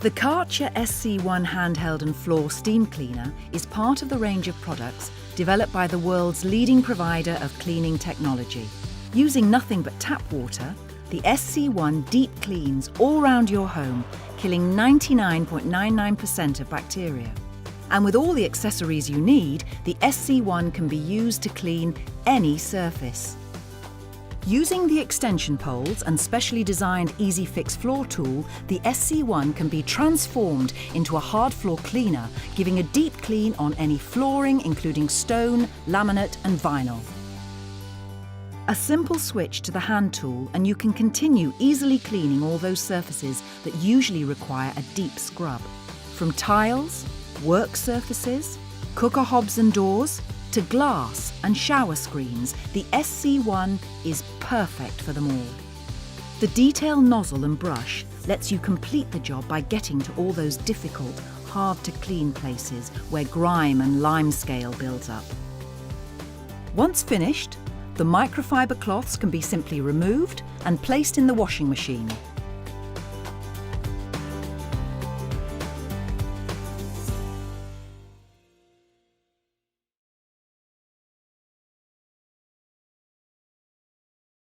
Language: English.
The Karcher SC handheld and floor steam cleaner is part of the range of products developed by the world's leading provider of cleaning technology. Using nothing but tap water, the SC1 deep cleans all round your home, killing 99.99% of bacteria. And with all the accessories you need, the SC1 can be used to clean any surface. Using the extension poles and specially designed EasyFix floor tool, the SC1 can be transformed into a hard floor cleaner, giving a deep clean on any flooring, including stone, laminate and vinyl. A simple switch to the hand tool and you can continue easily cleaning all those surfaces that usually require a deep scrub. From tiles, work surfaces, cooker hobs and doors, to glass and shower screens, the SC1 is perfect for them all. The detail nozzle and brush lets you complete the job by getting to all those difficult, hard to clean places where grime and lime scale builds up. Once finished, the microfiber cloths can be simply removed and placed in the washing machine.